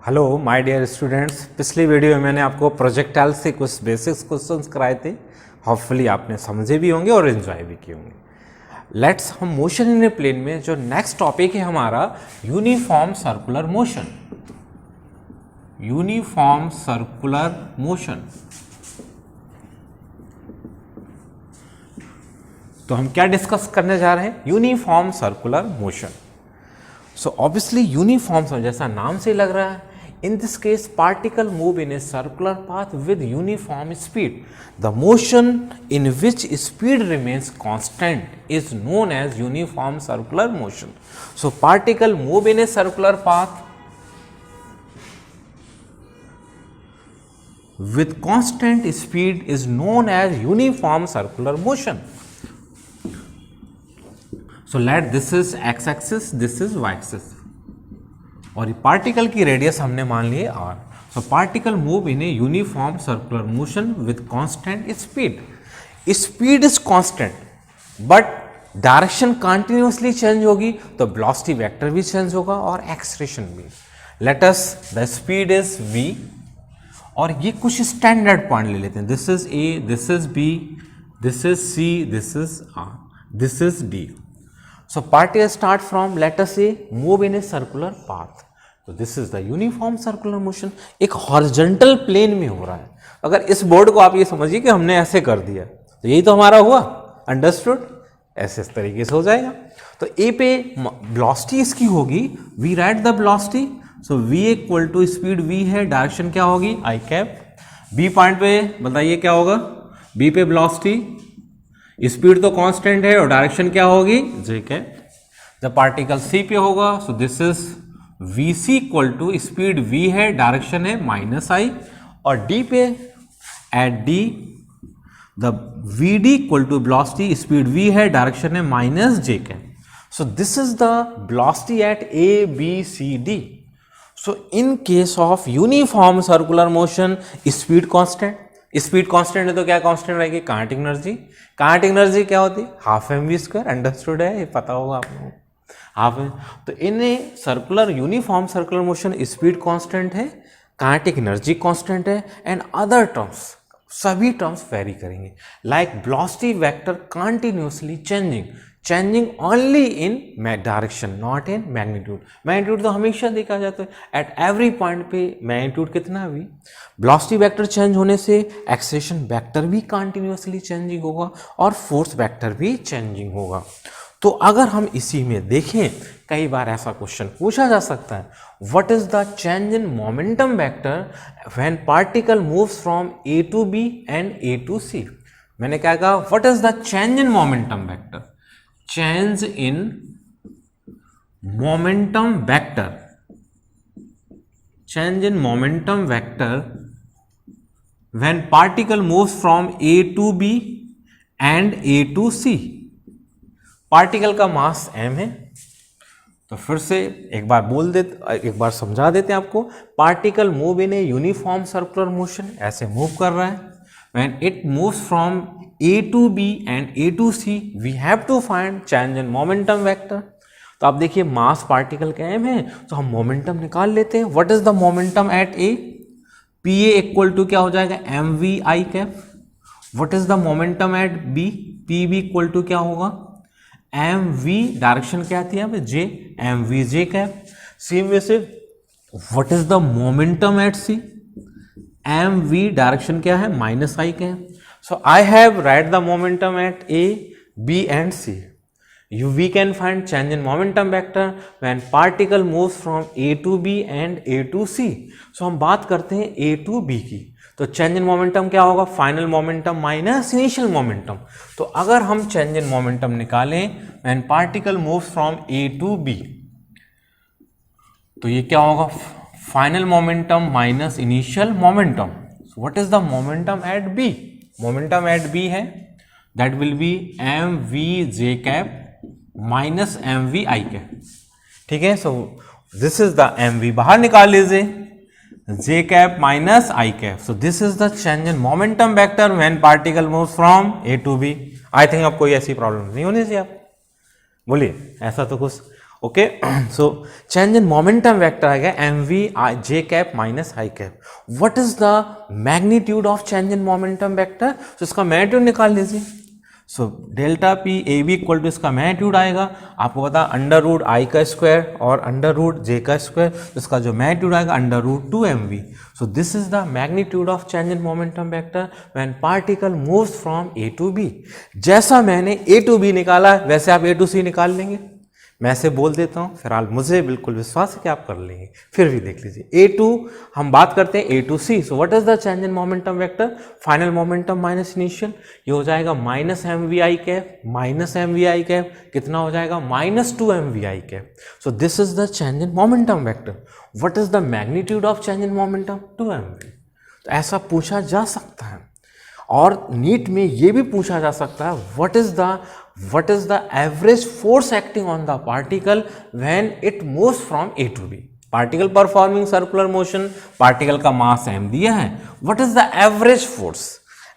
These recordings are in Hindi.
हेलो माय डियर स्टूडेंट्स, पिछली वीडियो में मैंने आपको प्रोजेक्टाइल से कुछ बेसिक्स क्वेश्चंस कराए थे। होपफुली आपने समझे भी होंगे और एंजॉय भी किए होंगे। लेट्स हम मोशन इन ए प्लेन में जो नेक्स्ट टॉपिक है हमारा uniform circular motion. Uniform circular motion. तो हम क्या डिस्कस करने जा रहे हैं? Uniform circular motion. So obviously uniform जैसा नाम से लग रहा है, in this case particle move in a circular path with uniform speed. The motion in which speed remains constant is known as uniform circular motion. So particle move in a circular path with constant speed is known as uniform circular motion. So let this is x axis, this is y axis. और ये पार्टिकल की रेडियस हमने मान ली r। So particle move in a uniform circular motion with constant speed. Speed is constant but direction continuously change होगी, तो वेलोसिटी वेक्टर भी चेंज होगा और एक्सेलरेशन भी। Let us the speed is v और ये कुछ स्टैंडर्ड पॉइंट ले लेते हैं। This is a, this is b, this is c, this is r, this is d। So particle start from, let us say, move in a circular path. So this is the uniform circular motion. एक horizontal plane में हो रहा है। अगर इस बोर्ड को आप ये समझिए कि हमने ऐसे कर दिया, तो यही तो हमारा हुआ, अंडरस्टूड? ऐसे इस तरीके से हो जाएगा। तो A पे वेलोसिटी इसकी होगी, we write the velocity. So V equal to speed V है, डायरेक्शन क्या होगी? I cap. B पॉइंट पे बताइए क्या होगा? B पे वेलोसिटी, स्पीड तो कांस्टेंट है और डायरेक्शन क्या होगी? जे कैप। जब पार्टिकल सी पे होगा, so this is V C equal to speed V है, डायरेक्शन है माइनस आई, और डी पे at D the V D equal to velocity, speed V है, डायरेक्शन है minus J cap. So this is the velocity at A B C D. So in case of uniform circular motion, speed constant, speed constant है तो क्या कांस्टेंट रहेगी? Kinetic energy. काइनेटिक एनर्जी क्या होती है? Half M V square. Understood है, ये पता होगा आप लोगों को। Half M. तो in circular uniform circular motion speed constant है, काइनेटिक एनर्जी कांस्टेंट है, एंड अदर टर्म्स, सभी टर्म्स वेरी करेंगे। Like velocity vector continuously changing only in direction, not in magnitude. Magnitude तो हमेशा देखा जाता है, एट एवरी पॉइंट पे मैग्नीट्यूड कितना भी। वेलोसिटी वेक्टर चेंज होने से एक्सेलरेशन वेक्टर भी कंटिन्यूअसली चेंजिंग होगा और फोर्स वेक्टर भी चेंजिंग होगा। तो अगर हम इसी में देखें, कई बार ऐसा क्वेश्चन पूछा जा सकता है, what is the change in momentum vector when particle moves from A to B and A to C. मैंने क्या कहा? What is the change in momentum vector? Change in momentum vector. Change in momentum vector when particle moves from A to B and A to C. Particle का मास m है। तो फिर से एक बार समझा देते हैं आपको। Particle move in a uniform circular motion, ऐसे मूव कर रहा है। When it moves from A to B and A to C, we have to find change in momentum vector. तो आप देखिए मास पार्टिकल का m है, तो हम मोमेंटम निकाल लेते हैं। What is the momentum at A? P A equal to क्या हो जाएगा? M V I cap. What is the momentum at B? P B equal to क्या होगा? एम वी, डायरेक्शन क्या आती है यहाँ पे? J, M V J cap. Same way से what is the momentum at C? M V, direction क्या है? Minus I cap. So I have write the momentum at A, B and C. We can find change in momentum vector when particle moves from A to B and A to C. So हम बात करते हैं A to B की। तो change in momentum क्या होगा? Final momentum minus initial momentum. तो अगर हम change in momentum निकालें when particle moves from A to B, तो ये क्या होगा? Final momentum minus initial momentum. So what is the momentum at B? Momentum at B है, that will be M V J cap minus M V I cap. ठीक है, so this is the M V बाहर निकाल लीजिए, J cap minus I cap. So this is the change in momentum vector when particle moves from A to B. I think अब कोई ऐसी प्रॉब्लम नहीं होनी चाहिए। आप बोलिए, ऐसा तो कुछ okay, so change in momentum vector आ गया M V J cap minus I cap. What is the magnitude of change in momentum vector? So इसका मैग्नीट्यूड निकाल लीजिए. So delta P A B equal to इसका मैग्नीट्यूड आएगा, आपको पता अंडर रूट आई का स्क्वायर और अंडर रूट जे का स्क्वायर, इसका जो मैग्नीट्यूड आएगा under root 2mv. So this is the magnitude of change in momentum vector when particle moves from A to B. जैसा मैंने ए टू बी निकाला वैसे आप ए टू सी निकाल लेंगे. मैं ऐसे बोल देता हूँ, फिर आप मुझे बिल्कुल विश्वास है कि आप कर लेंगे. फिर भी देख लीजिए, A2 हम बात करते हैं A2C. So what is the change in momentum vector? Final momentum minus initial, ये हो जाएगा minus M V I cap minus M V I cap, कितना हो जाएगा minus 2mv I cap. So this is the change in momentum vector. What is the magnitude of change in momentum? 2mv. तो ऐसा पूछा जा सकता है. और नीट में ये भी पूछा जा सकता है what is the average force acting on the particle when it moves from A to B. Particle performing circular motion, particle का mass m दिया है. What is the average force?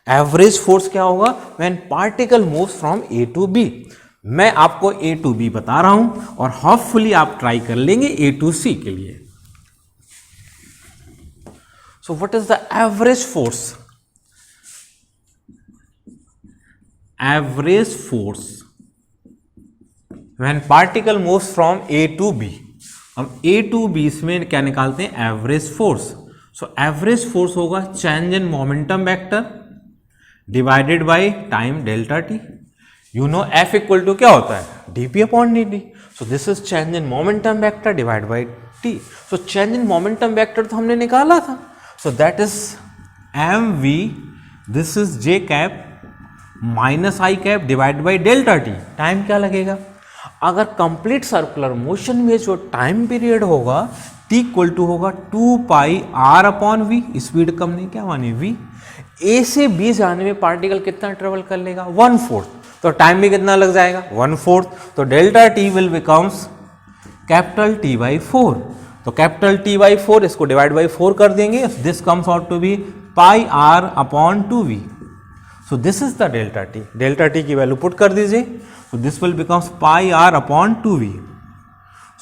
Average force क्या होगा when particle moves from A to B? मैं आपको A to B बता रहा हूं और होपफुली आप ट्राई कर लेंगे A to C के लिए. So what is the average force? Average force when particle moves from A to B. हम A to B इसमें क्या निकालते हैं? Average force. So average force होगा change in momentum vector divided by time delta T. You know F equal to क्या होता है? dp upon dt. So this is change in momentum vector divide by t. So change in momentum vector तो हमने निकाला था. So that is mv, this is j cap minus I cap divide by delta T. Time क्या लगेगा? अगर कंप्लीट सर्कुलर मोशन में जो टाइम पीरियड होगा टी इक्वल टू होगा 2 पाई आर अपॉन वी. स्पीड कम नहीं, क्या माने v. ए से बी जाने में पार्टिकल कितना ट्रेवल कर लेगा? 1/4. तो टाइम भी कितना लग जाएगा? 1/4. तो delta T will becomes capital T by 4. तो कैपिटल टी बाई 4 इसको डिवाइड बाई 4 कर देंगे. This comes out to be pi R upon 2v. So this is the delta t. Delta t की वैल्यू पुट कर दीजिए. So this will becomes pi r upon 2v.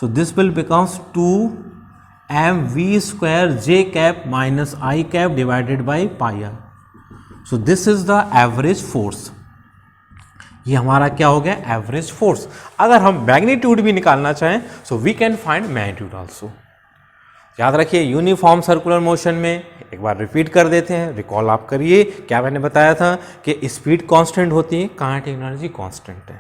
So this will becomes 2mv square j cap minus I cap divided by pi r. So this is the average force. ये हमारा क्या हो गया? Average force. अगर हम मैग्नीट्यूड भी निकालना चाहें so we can find magnitude also. याद रखिए यूनिफॉर्म सर्कुलर मोशन में, एक बार रिपीट कर देते हैं, रिकॉल आप करिए क्या मैंने बताया था कि स्पीड कांस्टेंट होती है, काइनेटिक एनर्जी कांस्टेंट है.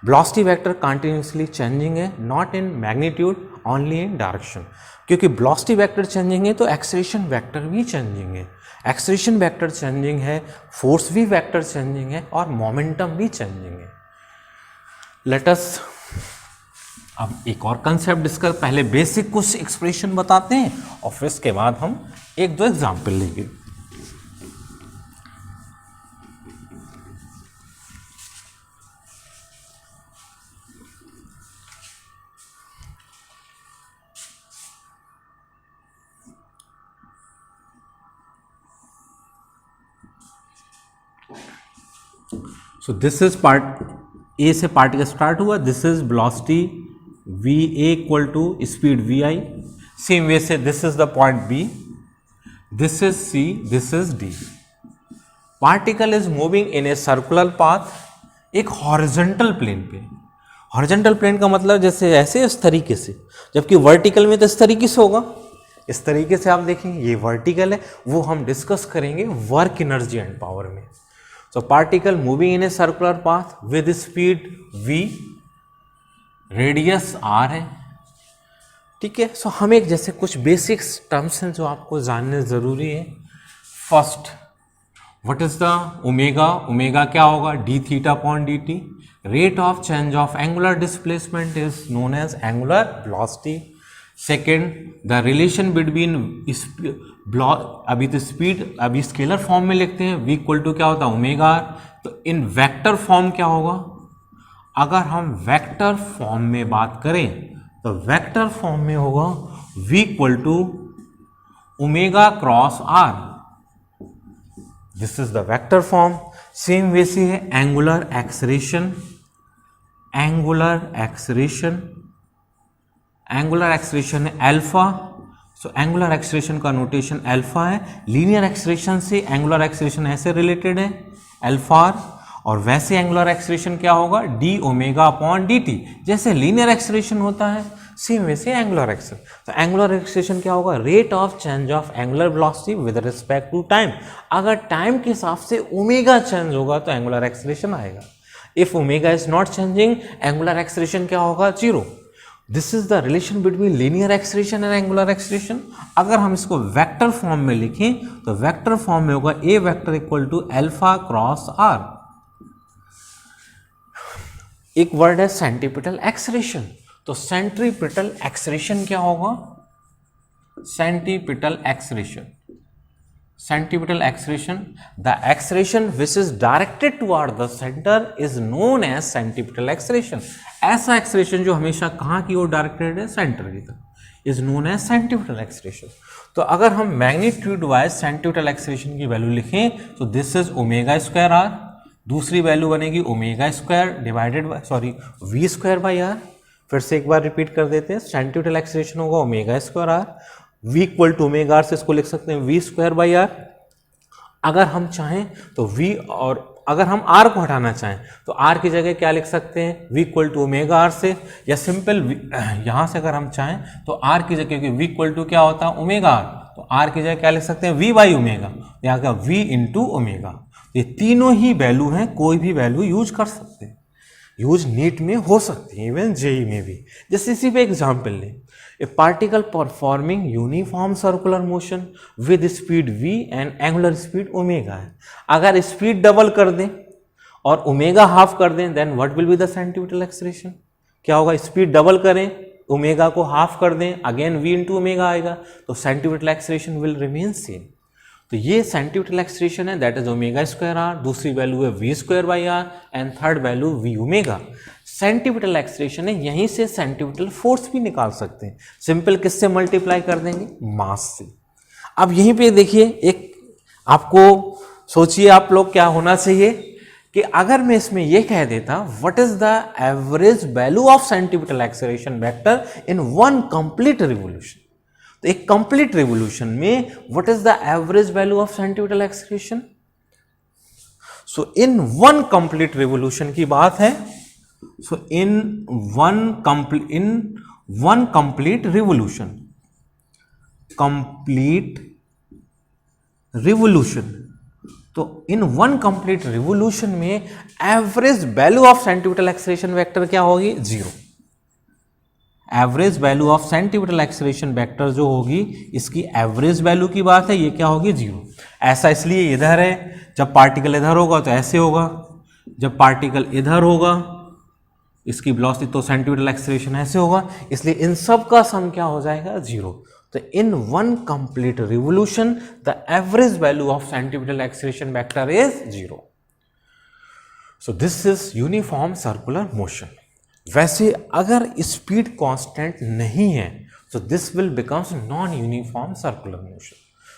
वेलोसिटी वेक्टर कंटिन्यूसली चेंजिंग है, not in magnitude only in direction. क्योंकि वेलोसिटी वेक्टर चेंजिंग है तो एक्सेलरेशन वेक्टर भी चेंजिंग है. एक्सेलरेशन वेक्टर चेंजिंग है, फोर्स भी वेक्टर चेंजिंग है और मोमेंटम भी चेंजिंग है. लेट अस अब एक और कंसेप्ट डिस्कस, पहले बेसिक कुछ एक्सप्रेशन बताते हैं और फिर इसके बाद हम एक दो एग्जाम्पल लेंगे. So this is part A से पार्टिकल स्टार्ट हुआ. This is velocity v a equal to speed v i. Same way से this is the point b, this is c, this is d. Particle is moving in a circular path, एक हॉरिजॉन्टल प्लेन पे. हॉरिजॉन्टल प्लेन का मतलब जैसे ऐसे इस तरीके से, जबकि वर्टिकल में तो इस तरीके से होगा. इस तरीके से आप देखेंगे ये वर्टिकल है, वो हम डिस्कस करेंगे वर्क एनर्जी एंड पावर में. So particle moving in a circular path with speed v, radius r है. ठीक है. सो हम एक जैसे कुछ बेसिक्स टर्म्स हैं जो आपको जानने ज़रूरी है. First, what is the omega? Omega क्या होगा? D theta upon D T. Rate of change of angular displacement is known as angular velocity. Second, the relation between अभी तो स्पीड अभी स्केलर फॉर्म में लिखते हैं, v इक्वल टू क्या होता है? Omega r. तो इन वेक्टर फॉर्म क्या होगा? अगर हम वेक्टर फॉर्म में बात करें तो वेक्टर फॉर्म में होगा v equal to omega cross r. This is the vector form. Same way से है angular acceleration. Angular acceleration angular acceleration है अल्फा, सो एंगुलर एक्सेलरेशन का नोटेशन अल्फा है। लीनियर एक्सेलरेशन से एंगुलर एक्सेलरेशन ऐसे रिलेटेड है अल्फा आर, और वैसे एंगुलर एक्सेलरेशन क्या होगा D omega upon D T. जैसे लीनियर एक्सेलरेशन होता है सेम वैसे एंगुलर एक्सेलरेशन। तो एंगुलर एक्सेलरेशन क्या होगा rate of change of angular velocity with respect to time. अगर टाइम के हिसाब से ओमेगा चेंज होगा तो एंगुलर एक्सेलरेशन आएगा। If omega is not changing angular acceleration क्या होगा zero. This is the relation between linear acceleration and angular acceleration. अगर हम इसको वेक्टर फॉर्म में लिखें तो वेक्टर फॉर्म में होगा A vector equal to alpha cross R. एक वर्ड है सेंट्रीपिटल एक्सेलरेशन, तो सेंट्रीपिटल एक्सेलरेशन क्या होगा centripetal acceleration. Centripetal acceleration, the acceleration which is directed toward the center is known as centripetal acceleration. ऐसा एक्सेलरेशन जो हमेशा कहाँ की ओर डायरेक्टेड है सेंटर की तरफ is known as centripetal acceleration. तो अगर हम मैग्नीट्यूड वाइज सेंट्रीपिटल एक्सेलरेशन की वैल्यू लिखें तो this is omega square R, दूसरी वैल्यू बनेगी omega square divided by V square by R. फिर से एक बार रिपीट कर देते हैं, सेंट्रीपिटल एक्सेलरेशन होगा omega square R, v equal to omega R से इसको लिख सकते हैं वी स्क्वायर बाई आर। अगर हम चाहें तो v, और अगर हम r को हटाना चाहें तो r की जगह क्या लिख सकते हैं v equal to omega R से, या सिंपल यहाँ से अगर हम चाहें तो r की जगह, क्योंकि v इक्वल टू क्या होता है ओमेगा आर, तो r की जगह क्या लिख सकते हैं v बाई ओमेगा, यहाँ का v इंटू ओमेगा। ये तीनों ही वैल्यू हैं, कोई भी वैल्यू यूज कर सकते हैं, यूज नीट में हो सकती है इवन जेई में भी। जैसे इसी पे एग्जाम्पल लें, ए particle performing uniform circular motion with speed v and angular speed omega है। अगर स्पीड डबल कर दें और ओमेगा हाफ कर दें then what will be the centripetal acceleration. क्या होगा स्पीड डबल करें ओमेगा को हाफ कर दें अगेन v इंटू ओमेगा आएगा, तो centripetal acceleration will remain same. तो ये सेंट्रीपिटल एक्सेलरेशन है that is omega square R, दूसरी वैल्यू है v square by R and third value v omega. Centripetal acceleration है, यहीं से सेंट्रीपिटल फोर्स भी निकाल सकते हैं। सिंपल किससे मल्टीप्लाई कर देंगे मास से। अब यहीं पे देखिए एक आपको सोचिए आप लोग क्या होना चाहिए कि अगर मैं इसमें यह कह देता what is the average value of centripetal acceleration vector in one complete revolution. तो एक कंप्लीट रिवोल्यूशन में what is the average value of centripetal acceleration. So in one complete revolution की बात है। सो इन वन कंप्लीट रिवोल्यूशन, तो इन वन कंप्लीट रिवोल्यूशन में average value of centripetal acceleration vector क्या होगी zero. Average value of centripetal acceleration vector जो होगी इसकी एवरेज वैल्यू की बात है, ये क्या होगी जीरो। ऐसा इसलिए इधर है, जब पार्टिकल इधर होगा तो ऐसे होगा, जब पार्टिकल इधर होगा इसकी वेलोसिटी तो सेंट्रीपिटल एक्सेलरेशन ऐसे होगा, इसलिए इन सब का सम क्या हो जाएगा जीरो। तो in one complete revolution the average value of centripetal acceleration vector is zero. So this is uniform circular motion. वैसे अगर स्पीड कांस्टेंट नहीं है तो this will becomes non uniform circular motion.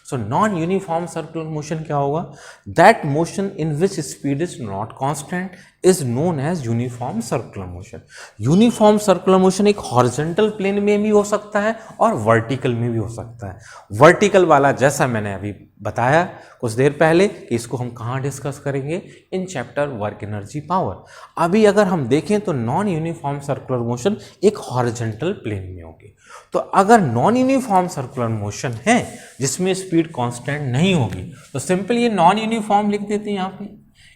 So non uniform circular motion क्या होगा, that motion in which speed is not constant is known as uniform circular motion. Uniform circular motion एक हॉरिजॉन्टल प्लेन में भी हो सकता है और वर्टिकल में भी हो सकता है। वर्टिकल वाला जैसा मैंने अभी बताया कुछ देर पहले कि इसको हम कहाँ डिस्कस करेंगे, in chapter work energy power. अभी अगर हम देखें तो नॉन यूनिफॉर्म सर्कुलर मोशन एक हॉरिजॉन्टल प्लेन में होगी। तो अगर नॉन यूनिफॉर्म सर्कुलर मोशन है जिसमें स्पीड कांस्टेंट नहीं होगी तो सिंपल ये नॉन यूनिफॉर्म लिख देते हैं यहाँ पे,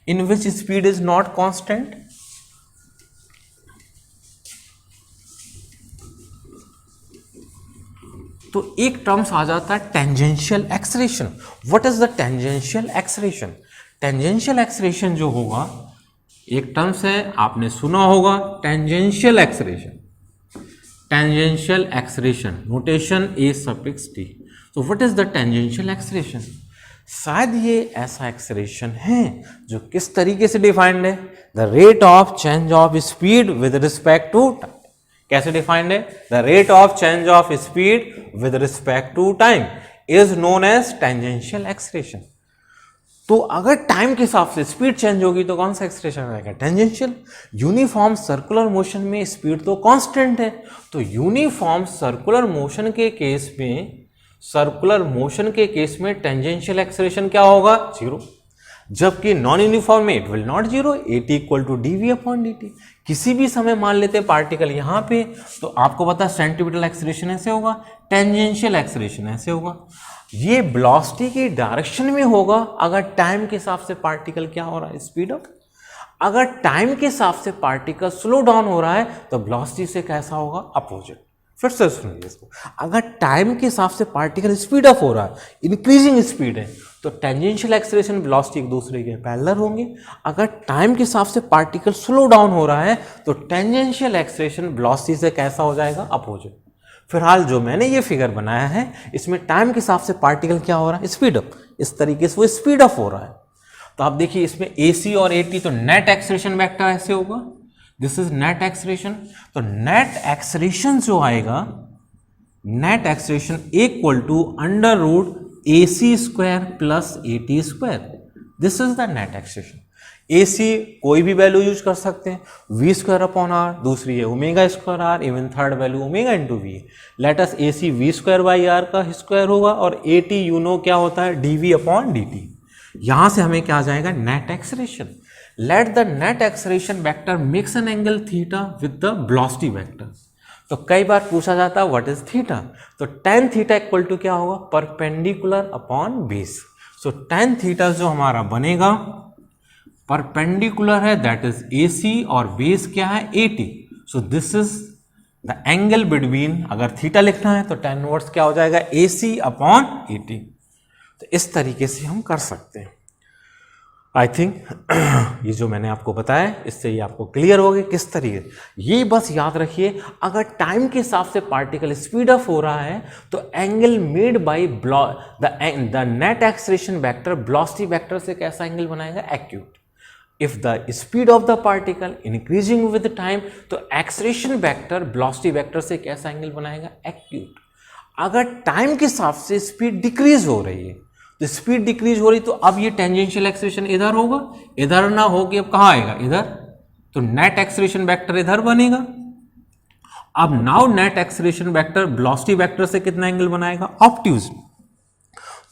in which speed is not constant. तो एक टर्म्स आ जाता है tangential acceleration. What is the tangential acceleration. Tangential acceleration जो होगा एक टर्म्स है, आपने सुना होगा tangential acceleration. Tangential acceleration notation A suffix T. तो what is the tangential acceleration. शायद ये ऐसा एक्सेलरेशन है जो किस तरीके से डिफाइंड है, the rate of change of speed with respect to time. कैसे डिफाइंड है, the rate of change of speed with respect to time is known as tangential acceleration. तो अगर टाइम के हिसाब से स्पीड चेंज होगी तो कौन सा एक्सप्रेशन आएगा, टेंजेंशियल। यूनिफॉर्म सर्कुलर मोशन में स्पीड तो कांस्टेंट है, तो यूनिफॉर्म सर्कुलर मोशन के केस में टेंजेंशियल एक्सेलरेशन क्या होगा, 0। जबकि नॉन यूनिफॉर्म में it will not 0, AT equal to dv/dt। किसी भी समय मान लेते हैं पार्टिकल यहां पे, तो आपको पता है सेंट्रीपिटल एक्सेलरेशन ऐसे होगा, टेंजेंशियल एक्सेलरेशन ऐसे होगा। ये वेलोसिटी की डायरेक्शन में होगा अगर टाइम के हिसाब से पार्टिकल क्या हो रहा है, स्पीड अप। अगर टाइम के हिसाब से पार्टिकल स्लो डाउन हो रहा है तो वेलोसिटी से कैसा होगा, अपोजिट। फिर से सुनिए इसको, अगर टाइम के हिसाब से पार्टिकल स्पीड अप हो रहा है, इंक्रीजिंग स्पीड है, तो टेंजेंशियल एक्सेलरेशन वेलोसिटी एक दूसरे के पैरेलल होंगे। अगर टाइम के हिसाब से पार्टिकल स्लो डाउन हो रहा है तो टेंजेंशियल एक्सेलरेशन वेलोसिटी से कैसा हो जाएगा, अपोजिट। फिलहाल जो मैंने ये फिगर बनाया है इसमें टाइम के हिसाब से पार्टिकल क्या हो रहा है, स्पीड अप। इस तरीके से वो स्पीड अप हो रहा है। तो आप देखिए इसमें AC और AT, तो नेट एक्सेलरेशन वेक्टर ऐसे होगा, दिस इज नेट एक्सेलरेशन। तो नेट एक्सेलरेशन जो आएगा, net acceleration equal to √AC² plus AT²। This is the net acceleration. AC कोई भी वैल्यू यूज कर सकते हैं, v²/r, दूसरी है ω²r, even third value ω/v। Let us AC v²/r का स्क्वायर होगा और AT यू नो क्या होता है, dv/dt। यहां से हमें क्या आ जाएगा, net acceleration. Let the net acceleration vector makes an angle theta with the velocity vector. तो कई बार पूछा जाता है व्हाट इज थीटा, तो tan थीटा इक्वल टू क्या होगा, परपेंडिकुलर अपॉन बेस। सो tan थीटा जो हमारा बनेगा परपेंडिकुलर है, दैट इज AC, और बेस क्या है, AT। So this is the angle between, अगर थीटा लिखना है तो tan इनवर्स क्या हो जाएगा, AC/AT। तो इस तरीके से हम कर सकते हैं। आई थिंक ये जो मैंने आपको बताया इससे ये आपको क्लियर हो गया किस तरीके। ये बस याद रखिए, अगर टाइम के हिसाब से पार्टिकल स्पीड अप हो रहा है तो angle made by the net acceleration vector velocity vector से कैसा एंगल बनाएगा, acute. If the speed of the particle increasing with time तो एक्सेलरेशन वेक्टर वेलोसिटी वेक्टर से कैसा एंगल बनाएगा, एक्यूट। अगर टाइम के हिसाब से स्पीड डिक्रीज हो रही है तो स्पीड डिक्रीज हो रही तो अब ये टेंजेंशियल एक्सेलरेशन इधर होगा, इधर ना हो कि अब कहां आएगा, इधर। तो नेट एक्सेलरेशन वेक्टर इधर बनेगा। अब now net acceleration vector velocity vector से कितना एंगल बनाएगा, ऑब्ट्यूज।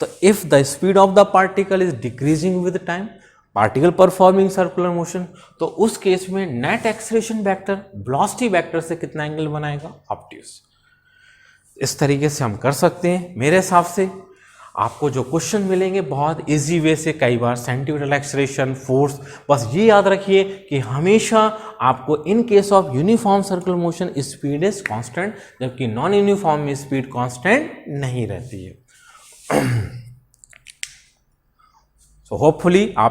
तो if the speed of the particle is decreasing with time, particle performing circular motion, तो उस केस में net acceleration vector velocity vector से कितना एंगल बनाएगा, ऑब्ट्यूज। इस तरीके से हम कर सकते हैं। मेरे हिसाब से आपको जो क्वेश्चन मिलेंगे बहुत इजी वे से, कई बार सेंटीमीटर एक्सेलरेशन, फोर्स, बस ये याद रखिए कि हमेशा आपको इन case of uniform circular motion speed is constant, जबकि नॉन यूनिफॉर्म में स्पीड कांस्टेंट नहीं रहती है। सो होपफुली आप